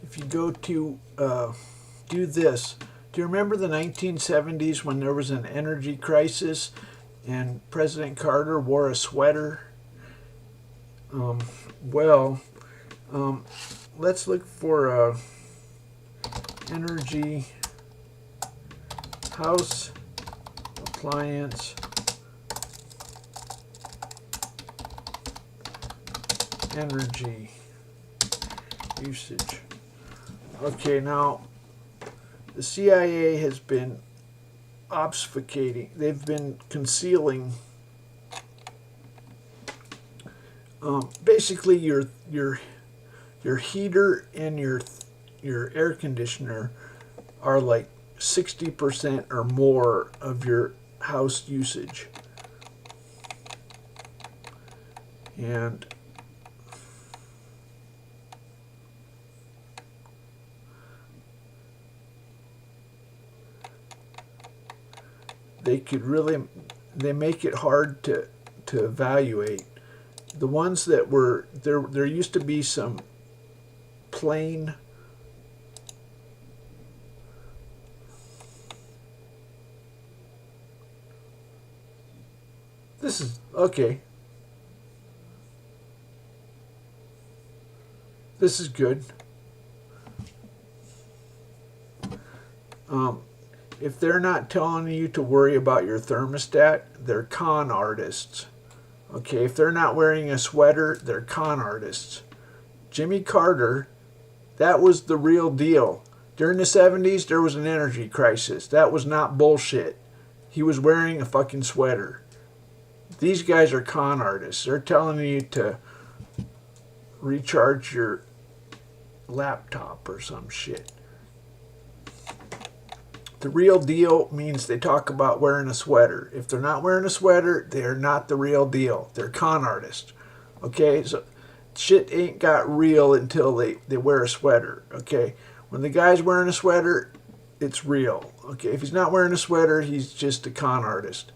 if you go to do this, do you remember the 1970s when there was an energy crisis and President Carter wore a sweater? Well, let's look for energy house appliance energy usage. Okay, now the CIA has been obfuscating. They've been concealing basically your heater and your air conditioner are like 60% or more of your house usage. And they make it hard to evaluate. The ones that were there used to be some plain this is okay. This is good. If they're not telling you to worry about your thermostat, they're con artists. Okay, if they're not wearing a sweater, they're con artists. Jimmy Carter, that was the real deal. During the 70s, there was an energy crisis. That was not bullshit. He was wearing a fucking sweater. These guys are con artists. They're telling you to recharge your laptop or some shit. The real deal means they talk about wearing a sweater. If they're not wearing a sweater, they're not the real deal. They're con artists. Okay, so shit ain't got real until they wear a sweater. Okay, when the guy's wearing a sweater, it's real. Okay, if he's not wearing a sweater, he's just a con artist.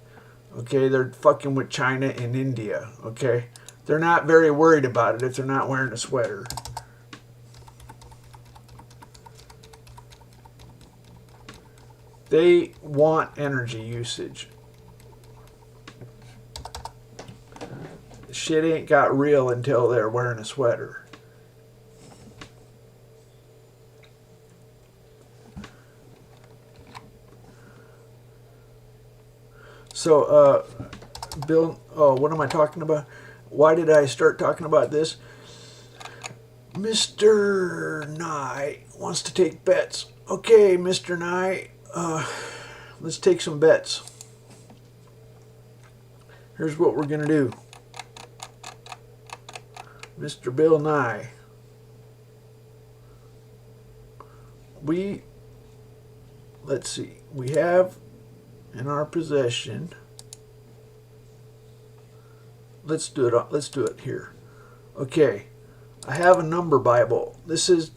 Okay, they're fucking with China and India. Okay, they're not very worried about it if they're not wearing a sweater. They want energy usage. Shit ain't got real until they're wearing a sweater. So, Bill, what am I talking about? Why did I start talking about this? Mr. Nye wants to take bets. Okay, Mr. Nye. Let's take some bets. Here's what we're going to do. Mr. Bill Nye. Let's see. We have in our possession. Let's do it here. Okay. I have a number Bible. This is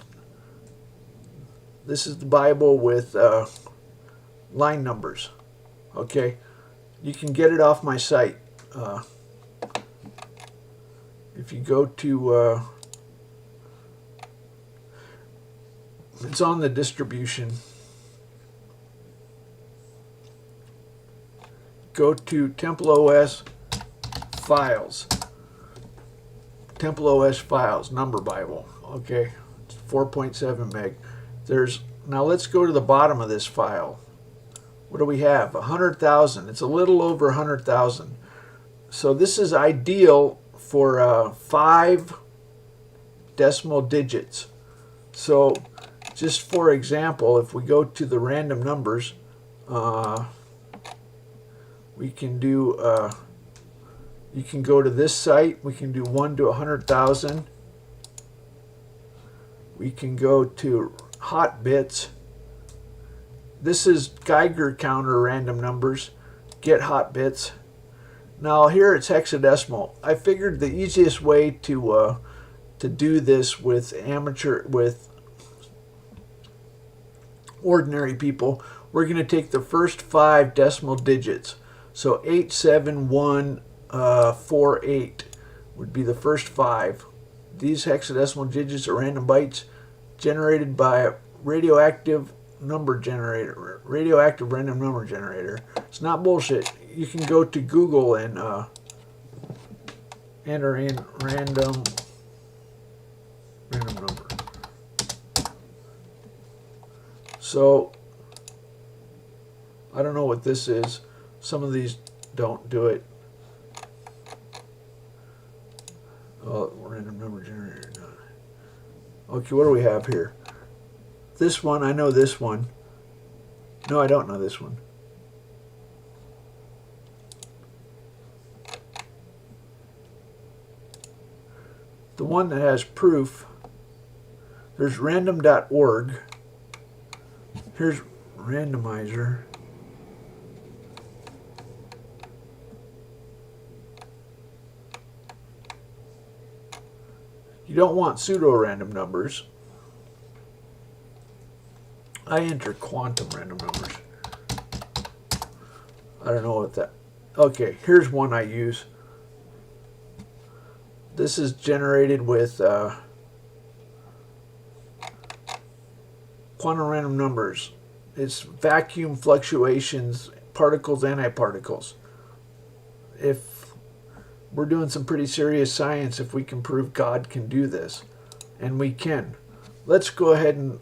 the Bible with line numbers. Okay, you can get it off my site. If you go to it's on the distribution. Go to TempleOS files. TempleOS files, number Bible. Okay, it's 4.7 meg. Now let's go to the bottom of this file. What do we have? 100,000. It's a little over 100,000. So this is ideal for 5 decimal digits. So just for example, if we go to the random numbers, we can do, you can go to this site. We can do 1 to 100,000. We can go to hot bits. This is Geiger counter random numbers. Get hot bits. Now here it's hexadecimal. I figured the easiest way to do this with ordinary people, we're going to take the first 5 decimal digits. So 87148. would be the first 5. These hexadecimal digits are random bytes generated by a radioactive random number generator. It's not bullshit. You can go to Google and enter in random number. So I don't know what this is. Some of these don't do it. Oh, random number generator. Okay, what do we have here? This one, I know this one. No, I don't know this one. The one that has proof, there's random.org. Here's randomizer. You don't want pseudo-random numbers. I enter quantum random numbers. I don't know what that... Okay, here's one I use. This is generated with quantum random numbers. It's vacuum fluctuations, particles, antiparticles. If we're doing some pretty serious science, if we can prove God can do this, and we can. Let's go ahead and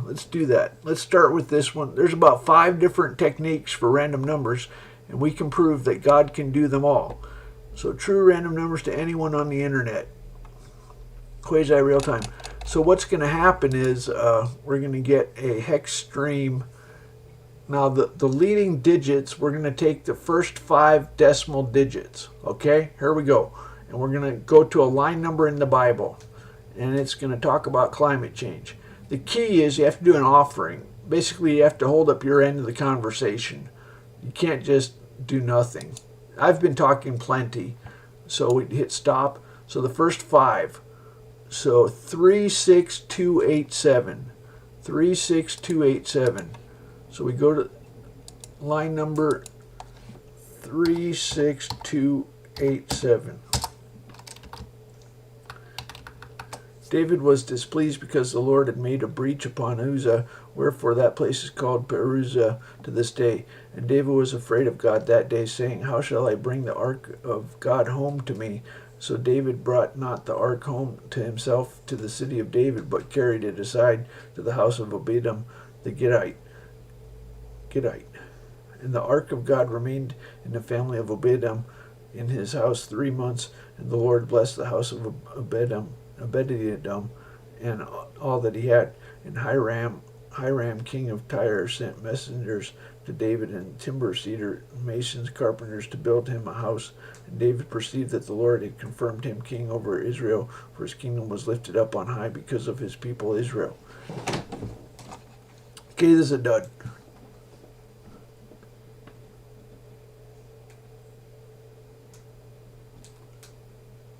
let's do that. Let's start with this one. There's about 5 different techniques for random numbers, and we can prove that God can do them all. So true random numbers to anyone on the internet. Quasi real time. So what's going to happen is we're going to get a hex stream. Now the leading digits, we're going to take the first 5 decimal digits. Okay, here we go. And we're going to go to a line number in the Bible. And it's going to talk about climate change. The key is you have to do an offering. Basically, you have to hold up your end of the conversation. You can't just do nothing. I've been talking plenty. So we hit stop. So the first 5. So 36287. 36287. So we go to line number 36287. David was displeased because the Lord had made a breach upon Uzzah, wherefore that place is called Peruzzah to this day. And David was afraid of God that day, saying, How shall I bring the ark of God home to me? So David brought not the ark home to himself to the city of David, but carried it aside to the house of Obededom the Gittite. And the ark of God remained in the family of Obededom in his house 3 months, and the Lord blessed the house of Obededom and all that he had. And Hiram king of Tyre sent messengers to David and timber, cedar, masons, carpenters to build him a house. And David perceived that the Lord had confirmed him king over Israel, for his kingdom was lifted up on high because of his people Israel. Okay, this is a dud.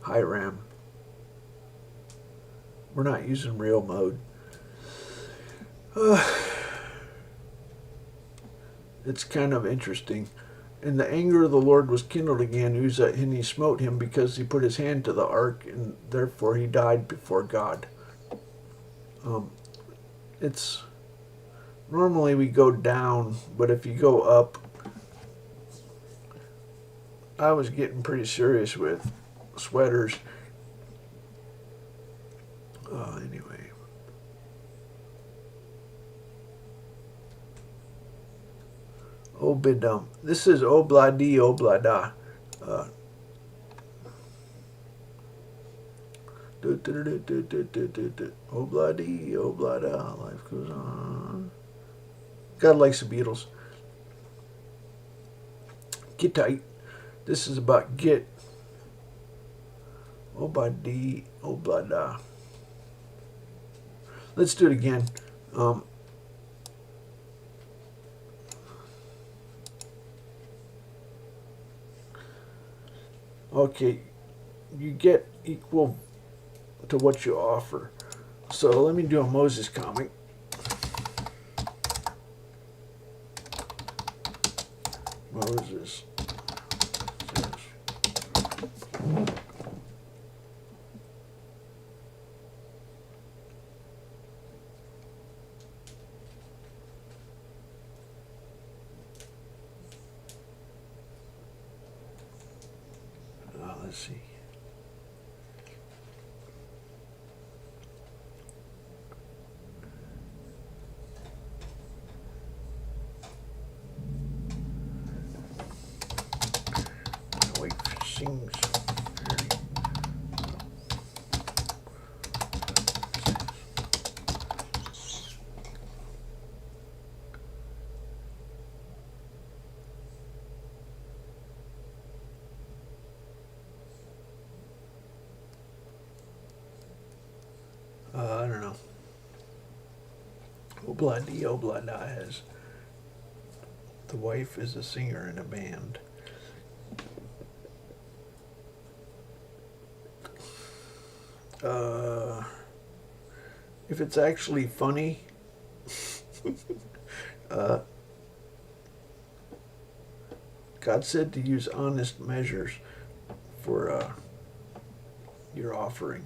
Hiram. We're not using real mode. It's kind of interesting. And the anger of the Lord was kindled again, Uzzah, and he smote him because he put his hand to the ark, and therefore he died before God. It's normally we go down, but if you go up, I was getting pretty serious with sweaters. Anyway. Obededom. This is Obladi Oblada. Obladi Oblada. Life goes on. God likes the Beatles. Gittite. This is about Git. Obadi Oblada. Let's do it again. Okay, you get equal to what you offer. So let me do a Moses comic. Moses. let's see. My wife sings very. I don't know. Obladi Oblada has. The wife is a singer in a band. If it's actually funny, God said to use honest measures for your offering.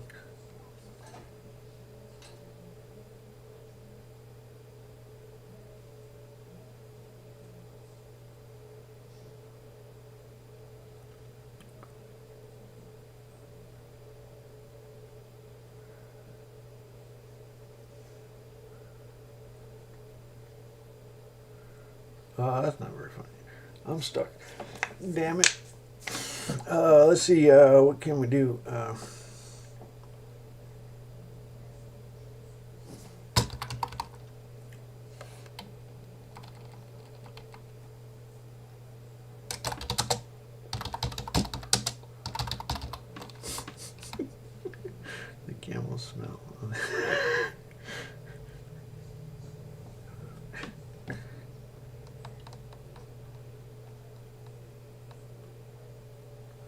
That's not very funny. I'm stuck. Damn it. Let's see. What can we do? The camel smell.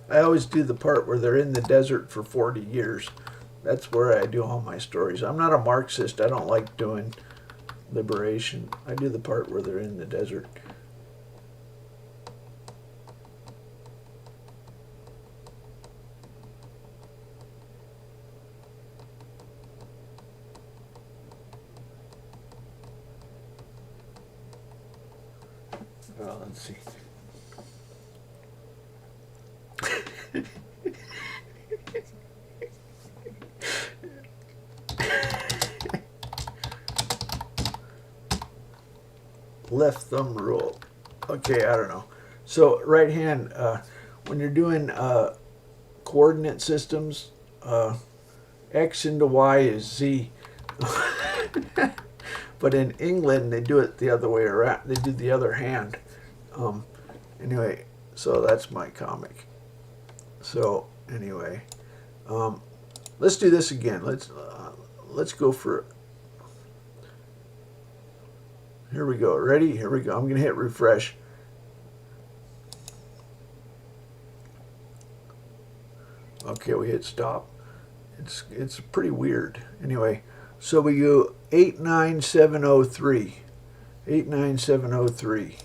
I always do the part where they're in the desert for 40 years. That's where I do all my stories. I'm not a Marxist. I don't like doing liberation. I do the part where they're in the desert. Well, let's see. Left thumb rule. Okay, I don't know. So right hand, when you're doing coordinate systems, X into Y is Z. But in England, they do it the other way around. They do the other hand. Anyway, so that's my comic. So anyway, let's do this again. Let's go for. Here we go. Ready? Here we go. I'm gonna hit refresh. Okay, we hit stop. It's pretty weird. Anyway, so we go 89703. 89703.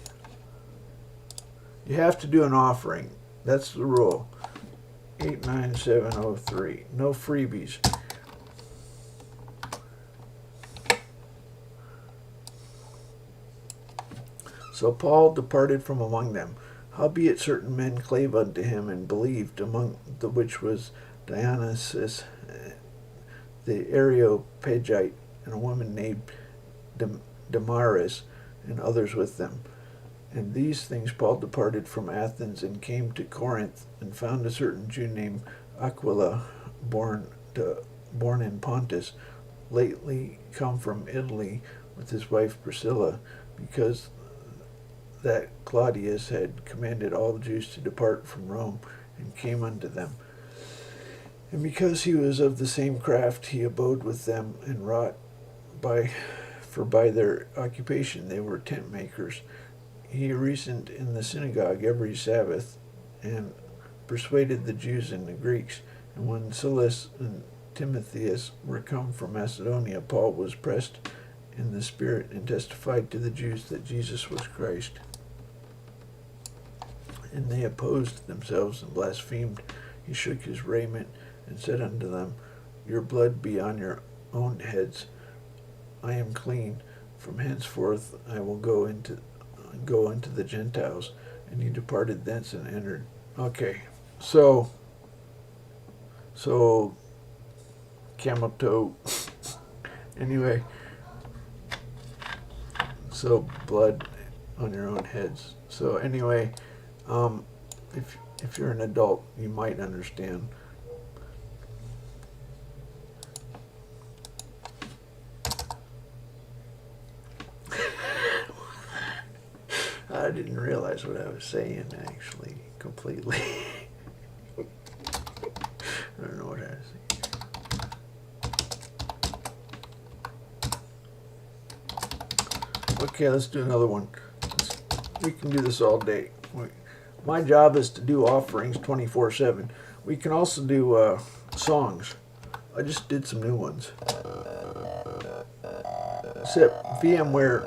You have to do an offering. That's the rule. 89703. No freebies. So Paul departed from among them. Howbeit certain men clave unto him and believed, among the which was Dionysius the Areopagite, and a woman named Damaris, and others with them. And these things Paul departed from Athens and came to Corinth, and found a certain Jew named Aquila, born in Pontus, lately come from Italy, with his wife Priscilla, because that Claudius had commanded all the Jews to depart from Rome, and came unto them. And because he was of the same craft, he abode with them, and wrought for by their occupation they were tent makers. He reasoned in the synagogue every Sabbath, and persuaded the Jews and the Greeks. And when Silas and Timotheus were come from Macedonia, Paul was pressed in the Spirit, and testified to the Jews that Jesus was Christ. And they opposed themselves and blasphemed. He shook his raiment, and said unto them, Your blood be on your own heads. I am clean. From henceforth I will go into the Gentiles. And he departed thence and entered. Okay, so So, camel toe. Anyway, so blood on your own heads. So anyway, if you're an adult, you might understand. I didn't realize what I was saying actually completely. I don't know what I was saying. Okay, let's do another one. We can do this all day. My job is to do offerings 24/7. We can also do songs. I just did some new ones. Except VMware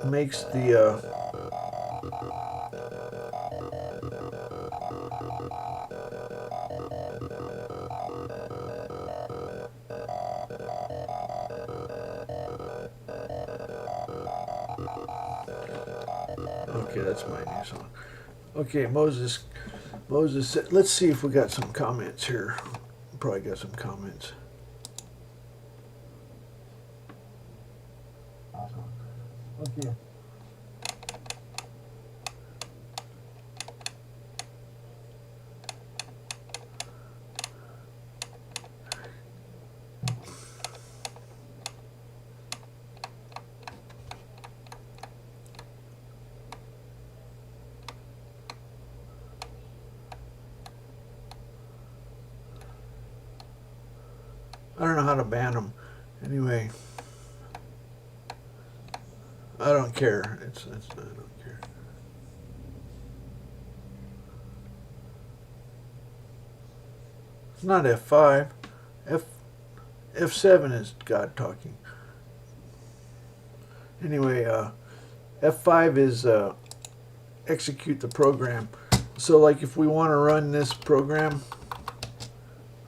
makes the okay, that's my new song. Okay, Moses said, let's see if we got some comments here. Probably got some comments. Okay. I don't know how to ban them. Anyway, I don't care. I don't care. It's not F5. F7 is God talking. Anyway, F5 is execute the program. So like if we want to run this program,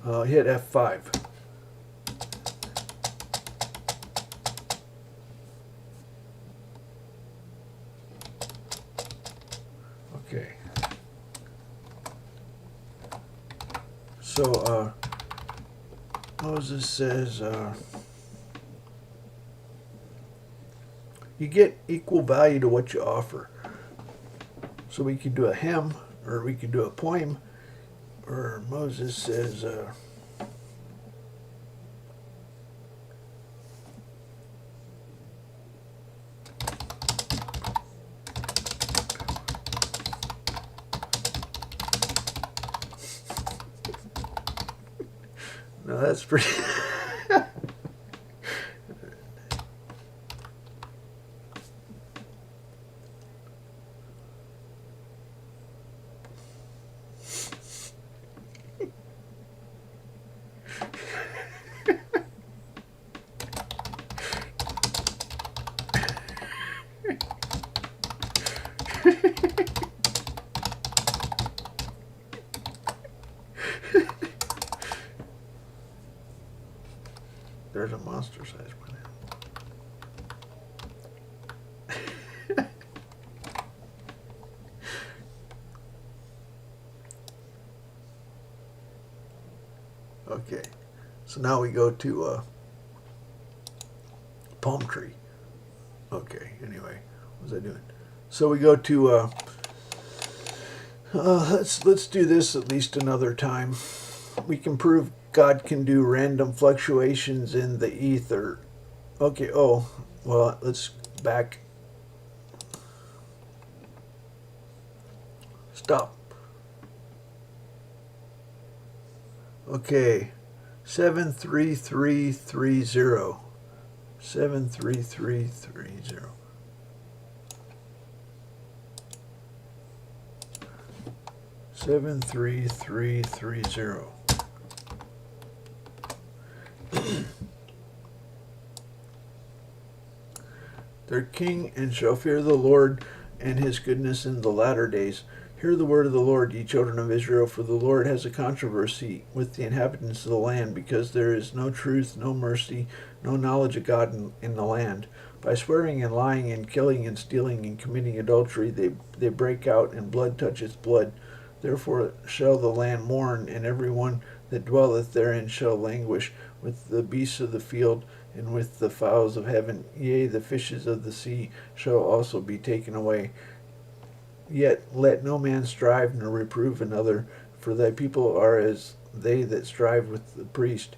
hit F5. Okay. So Moses says you get equal value to what you offer. So we could do a hymn, or we could do a poem, or Moses says no, that's pretty there's a monster size one. Okay, so now we go to palm tree. Okay, anyway, what was I doing? So we go to let's do this at least another time. We can prove God can do random fluctuations in the ether. Okay, oh, well, let's back. Stop. Okay, 73330. 73330. 73330. Their king and shall fear the Lord and his goodness in the latter days. Hear the word of the Lord, ye children of Israel, for the Lord has a controversy with the inhabitants of the land, because there is no truth, no mercy, no knowledge of God in the land. By swearing and lying and killing and stealing and committing adultery, they break out, and blood touches blood. Therefore shall the land mourn, and every one that dwelleth therein shall languish with the beasts of the field and with the fowls of heaven. Yea, the fishes of the sea shall also be taken away. Yet let no man strive nor reprove another, for thy people are as they that strive with the priest.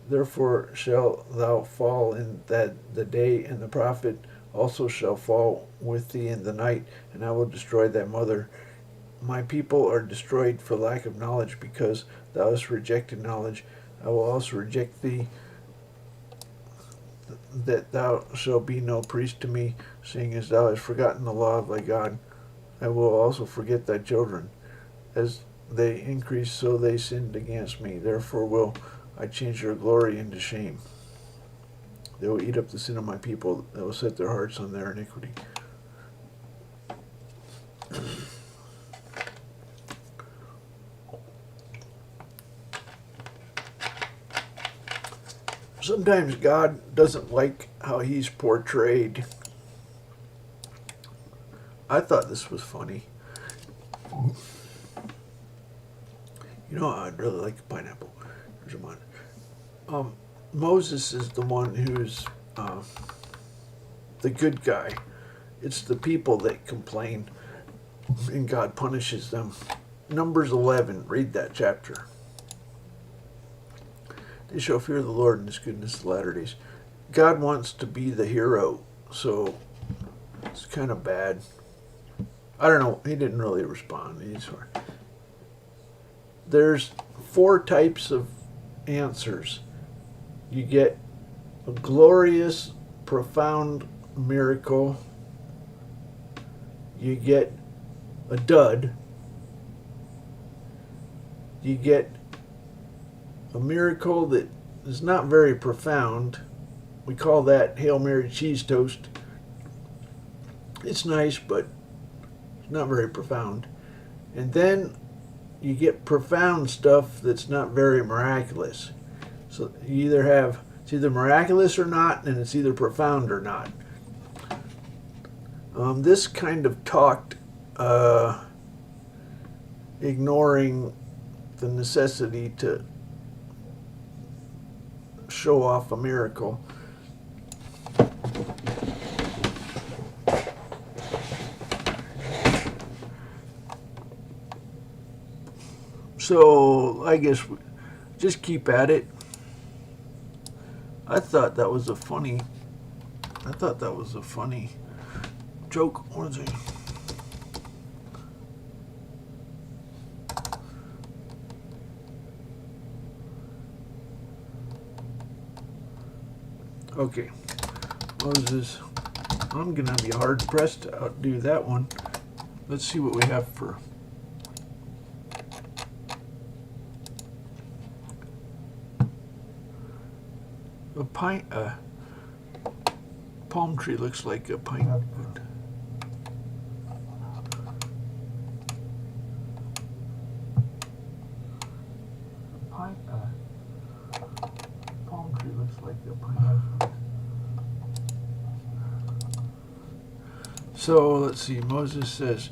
Therefore shalt thou fall in that the day, and the prophet also shall fall with thee in the night, and I will destroy thy mother. My people are destroyed for lack of knowledge, because thou hast rejected knowledge. I will also reject thee, that thou shalt be no priest to me, seeing as thou hast forgotten the law of thy God. I will also forget thy children. As they increased, so they sinned against me. Therefore will I change their glory into shame. They will eat up the sin of my people. They will set their hearts on their iniquity. Sometimes God doesn't like how he's portrayed. I thought this was funny. You know, I'd really like a pineapple. Here's mine. Moses is the one who's the good guy. It's the people that complain, and God punishes them. Numbers 11, read that chapter. They shall fear the Lord in his goodness the latter days. God wants to be the hero, so it's kind of bad. I don't know. He didn't really respond. There's 4 types of answers. You get a glorious, profound miracle. You get a dud. You get a miracle that is not very profound. We call that Hail Mary cheese toast. It's nice, but it's not very profound. And then you get profound stuff that's not very miraculous. So you either have, it's either miraculous or not, and it's either profound or not. This kind of talked, ignoring the necessity to show off a miracle. So I guess just keep at it. I thought that was a funny joke. What is it? Okay, Moses. I'm gonna be hard pressed to outdo that one. Let's see what we have for. A palm tree looks like a pine. Palm tree looks like a pine. So let's see. Moses says,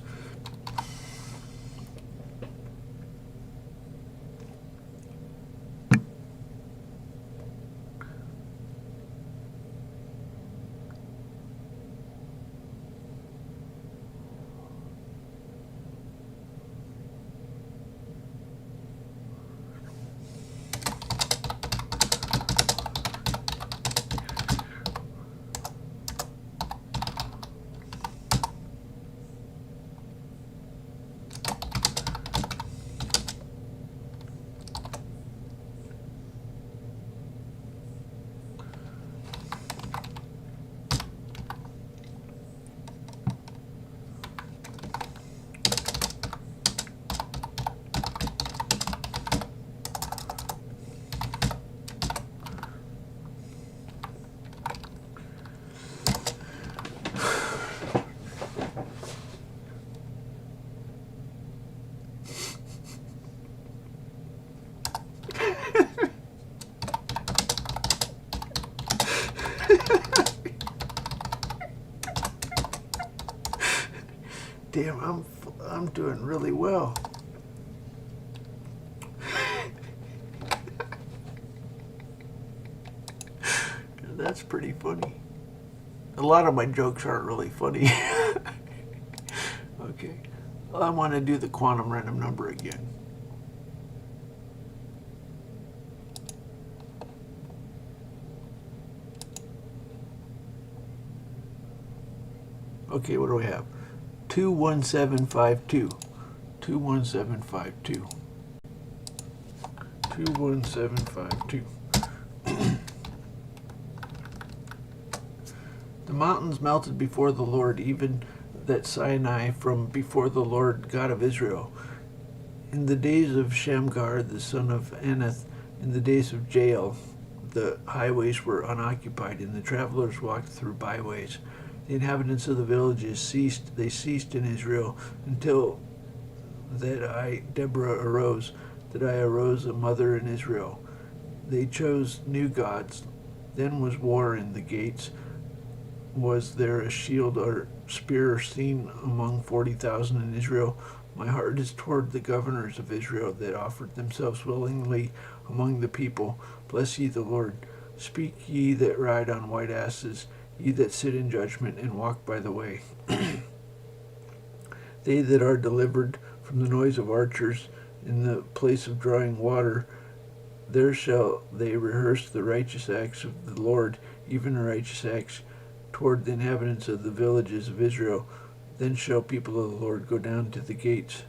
damn, I'm doing really well. funny. A lot of my jokes aren't really funny. Okay. Well, I want to do the quantum random number again. Okay, what do we have? 21752. 21752. 21752. The mountains melted before the Lord, even that Sinai from before the Lord God of Israel. In the days of Shamgar, the son of Anath, in the days of Jael, the highways were unoccupied, and the travelers walked through byways. The inhabitants of the villages ceased in Israel, until that I, Deborah, arose, a mother in Israel. They chose new gods. Then was war in the gates. Was there a shield or spear seen among 40,000 in Israel? My heart is toward the governors of Israel that offered themselves willingly among the people. Bless ye the Lord. Speak ye that ride on white asses, ye that sit in judgment and walk by the way. They that are delivered from the noise of archers in the place of drawing water, there shall they rehearse the righteous acts of the Lord, even the righteous acts toward the inhabitants of the villages of Israel. Then shall people of the Lord go down to the gates.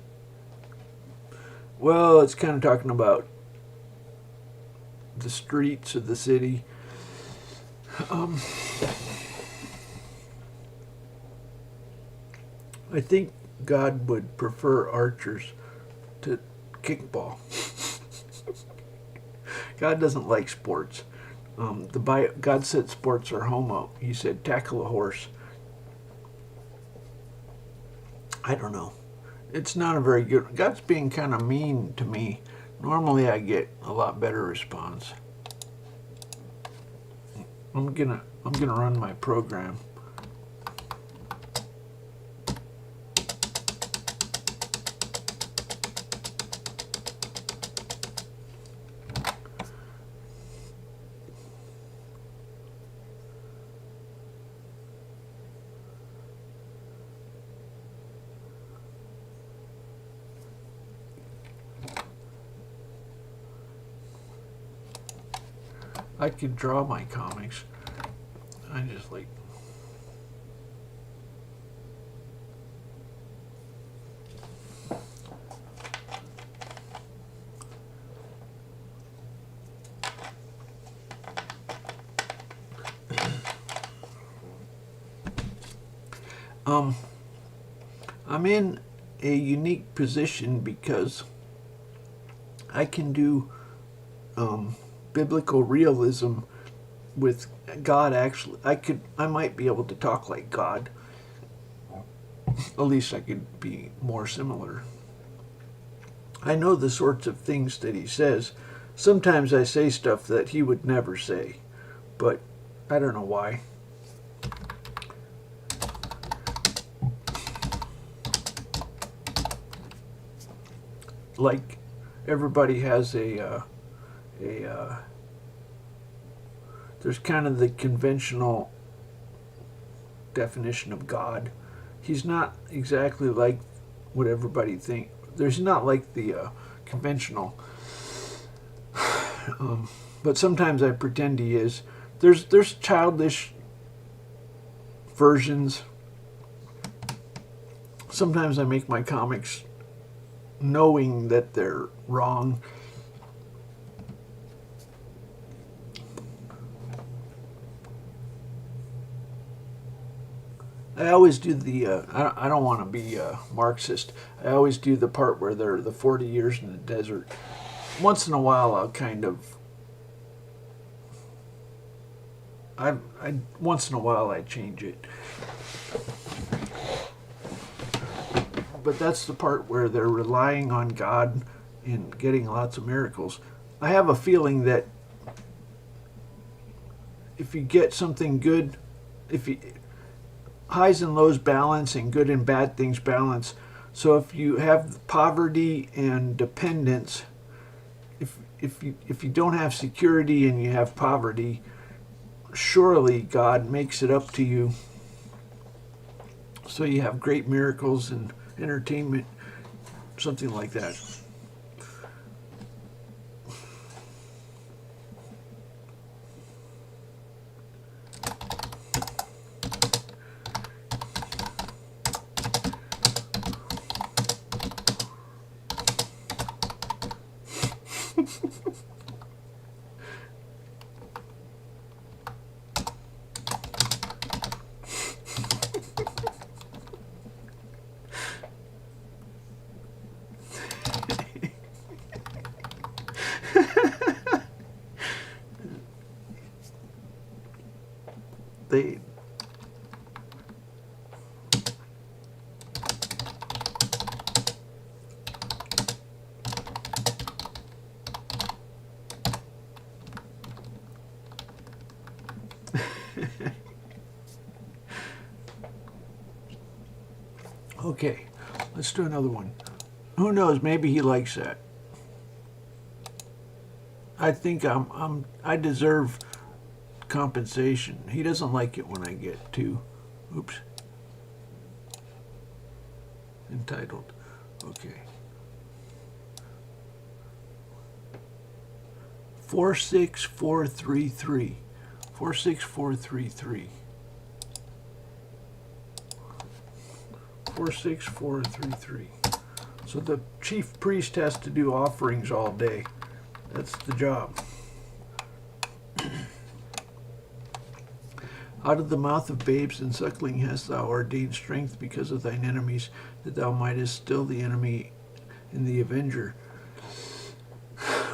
Well, it's kind of talking about the streets of the city. I think God would prefer archers to kickball. God doesn't like sports. God said sports are homo. He said tackle a horse. I don't know. It's not a very good. God's being kind of mean to me. Normally I get a lot better response. I'm gonna run my program. I could draw my comics. I just like. I'm in a unique position because I can do biblical realism with God. Actually, I might be able to talk like God. At least I could be more similar. I know the sorts of things that he says. Sometimes I say stuff that he would never say, but I don't know why. Like everybody has there's kind of the conventional definition of God. He's not exactly like what everybody thinks. There's not like the conventional. But sometimes I pretend he is. There's childish versions. Sometimes I make my comics knowing that they're wrong. I always do the, I don't want to be Marxist. I always do the part where they're the 40 years in the desert. Once in a while I'll kind of, once in a while I change it. But that's the part where they're relying on God and getting lots of miracles. I have a feeling that if you get something good, if you highs and lows balance and good and bad things balance. So if you have poverty and dependence, if you don't have security and you have poverty, surely God makes it up to you. So you have great miracles and entertainment, something like that. They okay, let's do another one. Who knows, maybe he likes that. I think I deserve compensation. He doesn't like it when I get too, oops, entitled. Okay. 46433. 46433. 46433. So the chief priest has to do offerings all day. That's the job. Out of the mouth of babes and suckling hast thou ordained strength because of thine enemies, that thou mightest still the enemy and the avenger.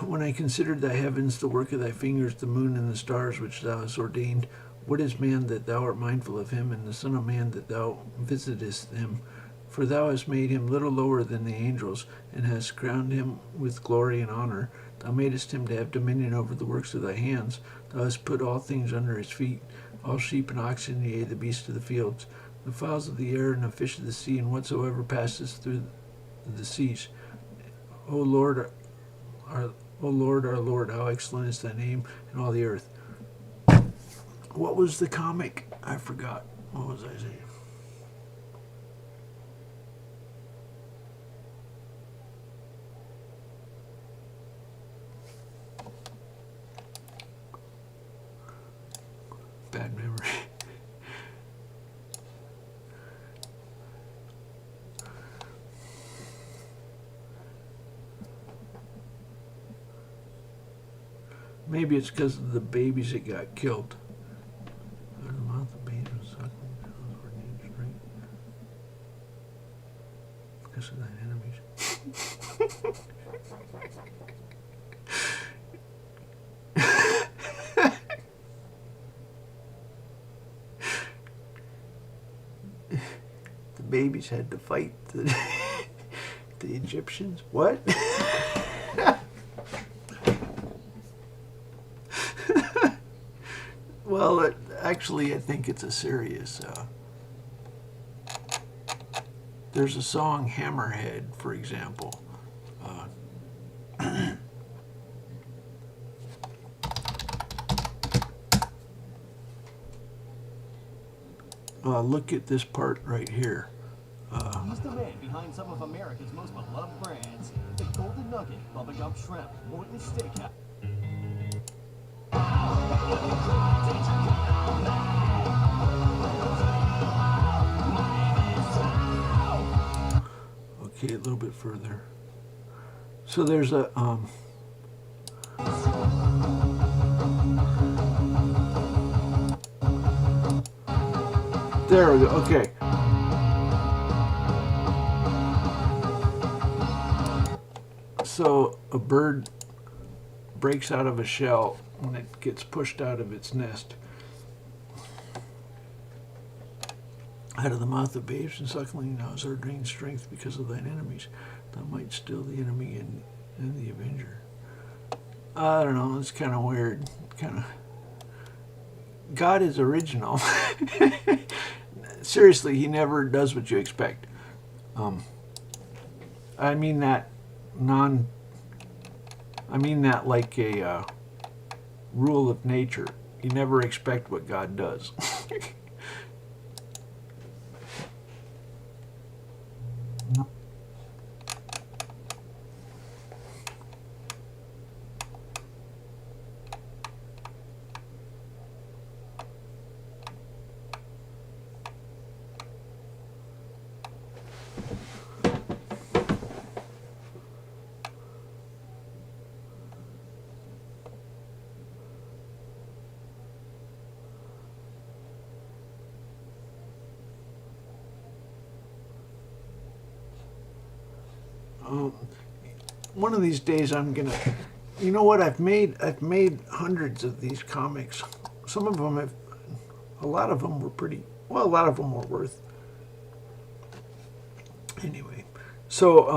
When I considered thy heavens, the work of thy fingers, the moon and the stars which thou hast ordained, what is man that thou art mindful of him, and the son of man that thou visitest him? For thou hast made him little lower than the angels, and hast crowned him with glory and honor. Thou madest him to have dominion over the works of thy hands. Thou hast put all things under his feet, all sheep and oxen, yea, the beasts of the fields, the fowls of the air, and the fish of the sea, and whatsoever passes through the seas. O Lord, our Lord, how excellent is thy name in all the earth. What was the comic? I forgot. What was I saying? Bad memory. Maybe it's because of the babies that got killed. Because of thine enemies. The babies had to fight the Egyptians. What? Well, actually, I think it's a serious. There's a song, Hammerhead, for example. Look at this part right here. He's the man behind some of America's most beloved brands. The Golden Nugget, Bubba Gump Shrimp, Morton Steakhouse. Okay, a little bit further. So there's a there we go. Okay. So a bird breaks out of a shell when it gets pushed out of its nest. Out of the mouth of babes and suckling thou hast ordained strength because of thine enemies. Thou might still the enemy and the avenger. I don't know, it's kind of weird. God is original. Seriously, he never does what you expect. I mean that like a rule of nature. You never expect what God does. One of these days I'm gonna, you know what, I've made hundreds of these comics. Some of them have, a lot of them were pretty, well, a lot of them were worth. Anyway, so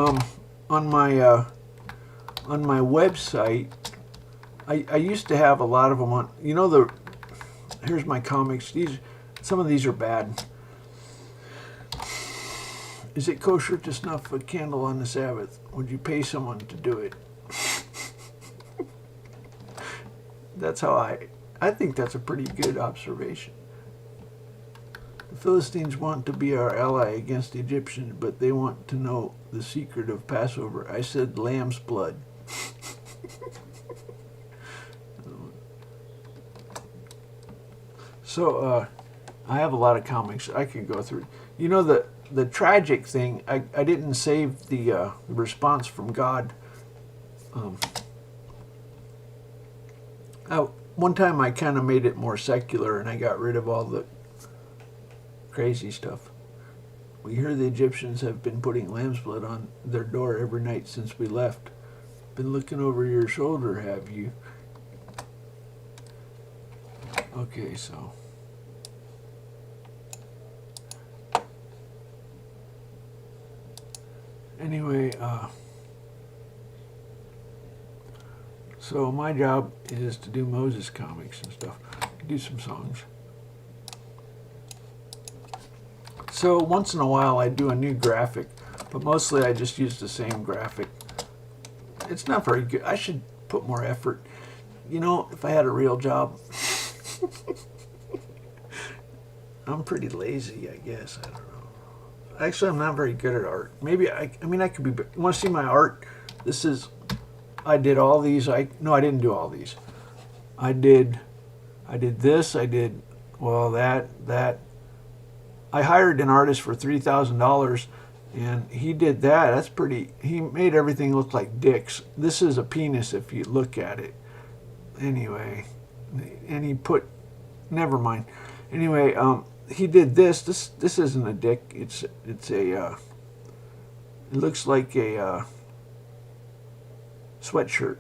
on my website, I used to have a lot of them on, you know, here's my comics. Some of these are bad. Is it kosher to snuff a candle on the Sabbath? Would you pay someone to do it? That's how I think that's a pretty good observation. The Philistines want to be our ally against the Egyptians, but they want to know the secret of Passover. I said lamb's blood. So I have a lot of comics I could go through. You know, the tragic thing, I didn't save the response from God. One time I kind of made it more secular and I got rid of all the crazy stuff. We hear the Egyptians have been putting lamb's blood on their door every night since we left. Been looking over your shoulder, have you? Okay, so. Anyway, so my job is to do Moses comics and stuff, do some songs. So once in a while I do a new graphic, but mostly I just use the same graphic. It's not very good. I should put more effort. You know, if I had a real job, I'm pretty lazy, I guess. I don't know. Actually, I'm not very good at art. Maybe I mean, I could be. You want to see my art? This is. I did all these. No, I didn't do all these. I did this. I did. Well, that. I hired an artist for $3,000, and he did that. That's pretty. He made everything look like dicks. This is a penis if you look at it. Anyway, and he put. Never mind. Anyway, he did this. This isn't a dick. It's a. It looks like a sweatshirt.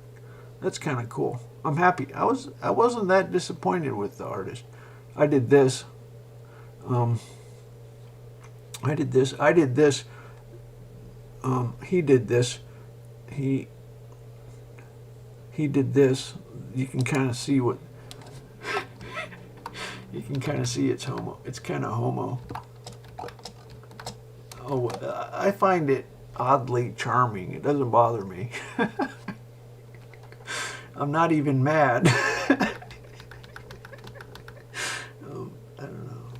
That's kind of cool. I'm happy. I wasn't that disappointed with the artist. I did this. I did this. I did this. He did this. He did this. You can kind of see what. You can kind of see it's homo. It's kind of homo. Oh, I find it oddly charming. It doesn't bother me. I'm not even mad. I don't know.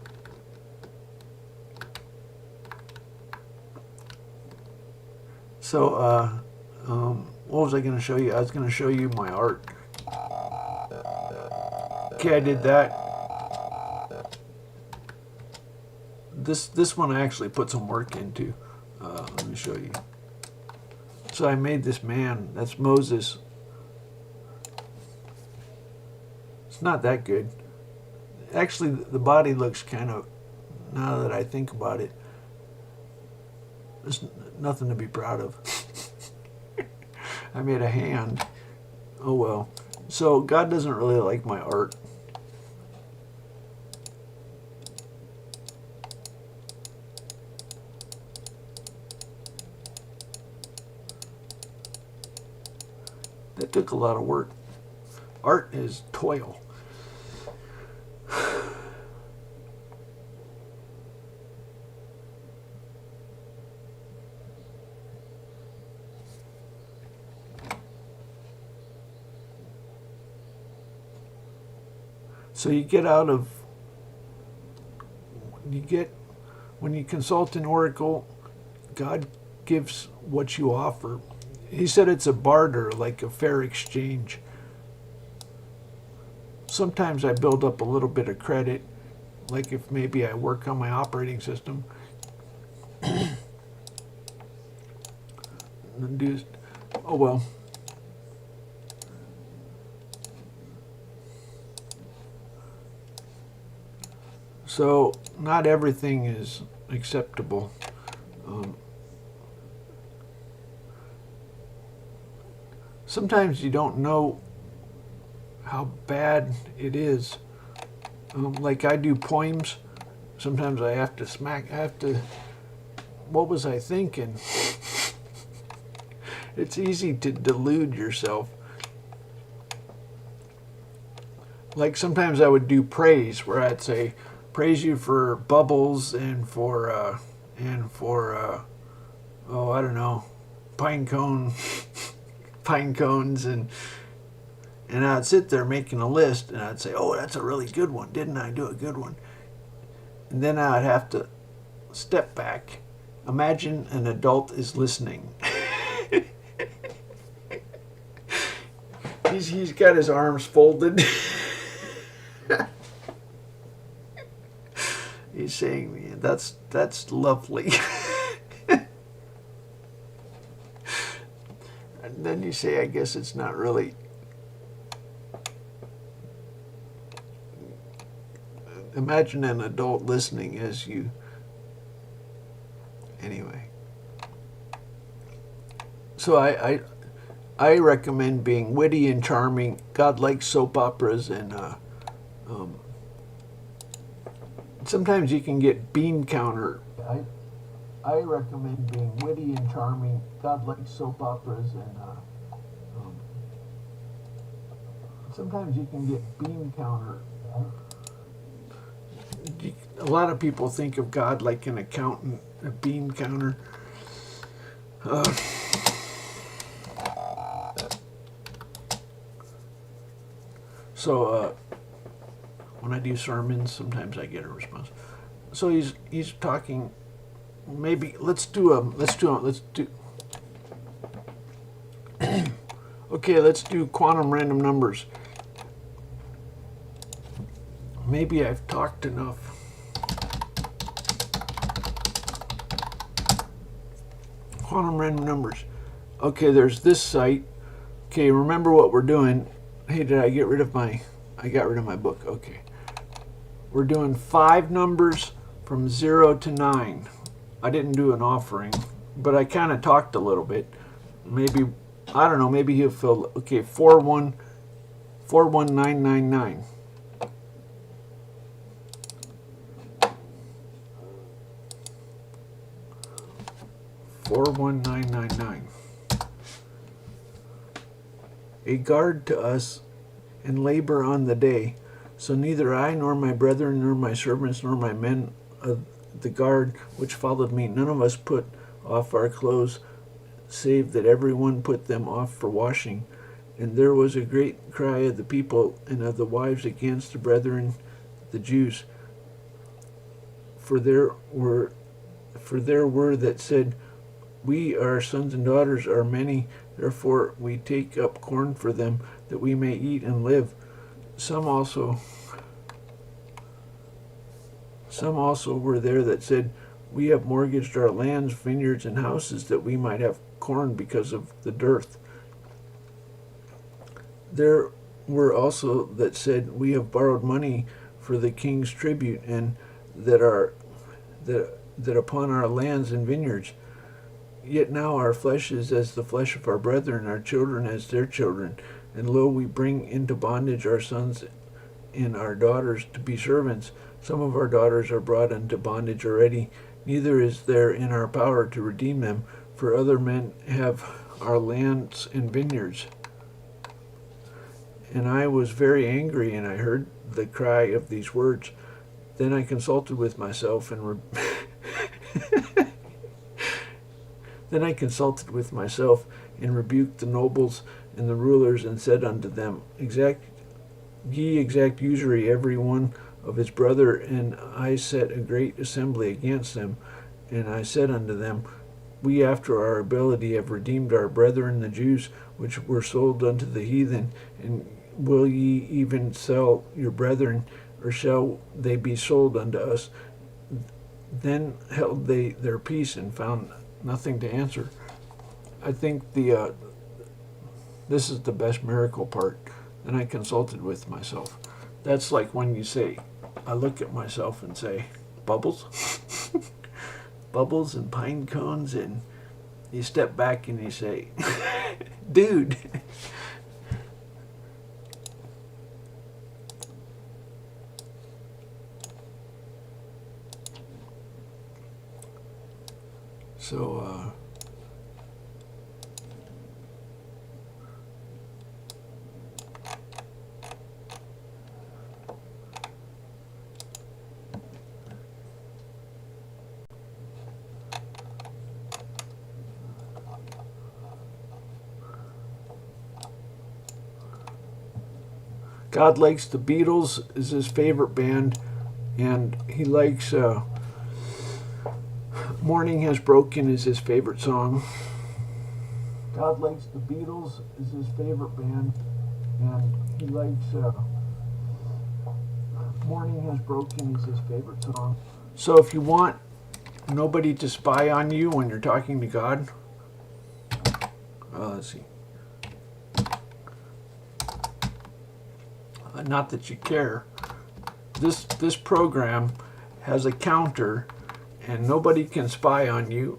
So, what was I going to show you? I was going to show you my art. Okay, I did that. This one I actually put some work into. Let me show you. So I made this man. That's Moses. It's not that good. Actually, the body looks kind of, now that I think about it, there's nothing to be proud of. I made a hand. Oh well. So God doesn't really like my art. That took a lot of work. Art is toil. So you get out of, when you consult an oracle, God gives what you offer. He said it's a barter, like a fair exchange. Sometimes I build up a little bit of credit, like if maybe I work on my operating system. Oh well. So not everything is acceptable. Sometimes you don't know how bad it is. Like I do poems. Sometimes I have to, what was I thinking? It's easy to delude yourself. Like sometimes I would do praise, where I'd say, praise you for bubbles and for oh, I don't know, pine cones, and I'd sit there making a list, and I'd say, oh, that's a really good one. Didn't I do a good one? And then I'd have to step back. Imagine an adult is listening. He's got his arms folded. He's saying, that's lovely. And then you say, I guess it's not really. Imagine an adult listening as you. Anyway. So I recommend being witty and charming. God likes soap operas, and sometimes you can get bean counter. I recommend being witty and charming. God likes soap operas, and sometimes you can get bean counter. A lot of people think of God like an accountant, a bean counter. So when I do sermons, sometimes I get a response. So he's talking. Maybe let's do. Okay, let's do quantum random numbers. Maybe I've talked enough. Quantum random numbers. Okay, there's this site. Okay, remember what we're doing. Hey, did I get rid of my... I got rid of my book. Okay. We're doing 5 numbers from 0 to 9. I didn't do an offering, but I kind of talked a little bit. Maybe, I don't know, maybe he'll feel... Okay, 41999. 41999. A guard to us and labor on the day. So neither I nor my brethren nor my servants nor my men of the guard which followed me, none of us put off our clothes, save that every one put them off for washing. And there was a great cry of the people and of the wives against the brethren, the Jews. For there were that said, we, our sons and daughters, are many, therefore we take up corn for them, that we may eat and live. Some also were there that said, we have mortgaged our lands, vineyards, and houses, that we might have corn because of the dearth. There were also that said, we have borrowed money for the king's tribute, and that upon our lands and vineyards. Yet now our flesh is as the flesh of our brethren, our children as their children. And lo, we bring into bondage our sons and our daughters to be servants. Some of our daughters are brought into bondage already. Neither is there in our power to redeem them, for other men have our lands and vineyards. And I was very angry, and I heard the cry of these words. Then I consulted with myself and rebuked the nobles and the rulers, and said unto them, Exact ye exact usury every one of his brother, and I set a great assembly against them. And I said unto them, we after our ability have redeemed our brethren the Jews, which were sold unto the heathen, and will ye even sell your brethren, or shall they be sold unto us? Then held they their peace and found nothing to answer. I think this is the best miracle part. Then I consulted with myself. That's like when you say, I look at myself and say, bubbles? Bubbles and pine cones, and you step back and you say, dude. So, God likes the Beatles is his favorite band, and he likes Morning Has Broken is his favorite song. God likes the Beatles is his favorite band, and he likes Morning Has Broken is his favorite song. So if you want nobody to spy on you when you're talking to God, let's see. Not that you care. This program has a counter, and nobody can spy on you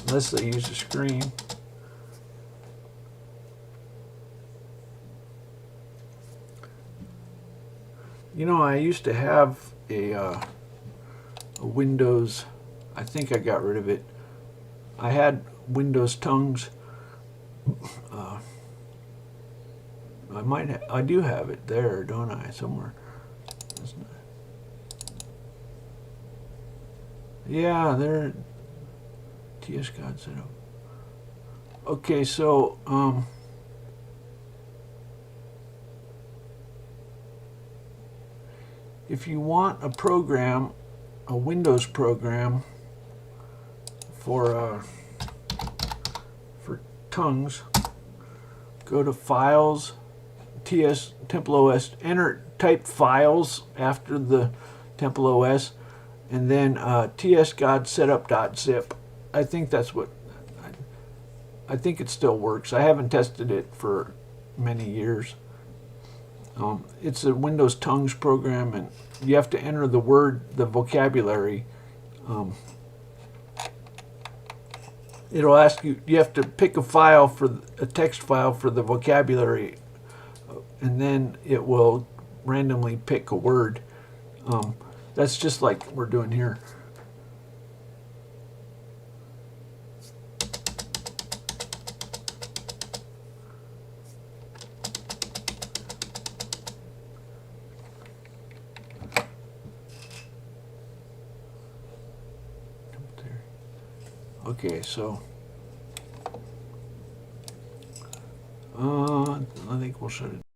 unless they use a screen. You know, I used to have a Windows. I think I got rid of it. I had Windows tongues. I do have it there, don't I? Somewhere. Yeah, there. TS God set up. Okay, so if you want a program, a Windows program for tongues, go to Files, TS TempleOS, type Files after the TempleOS, and then tsgodsetup.zip. I think that's what. I think it still works. I haven't tested it for many years. It's a Windows tongues program, and you have to enter the vocabulary. It'll ask you. You have to pick a file for a text file for the vocabulary, and then it will randomly pick a word. That's just like we're doing here. Okay, so I think we'll shut it.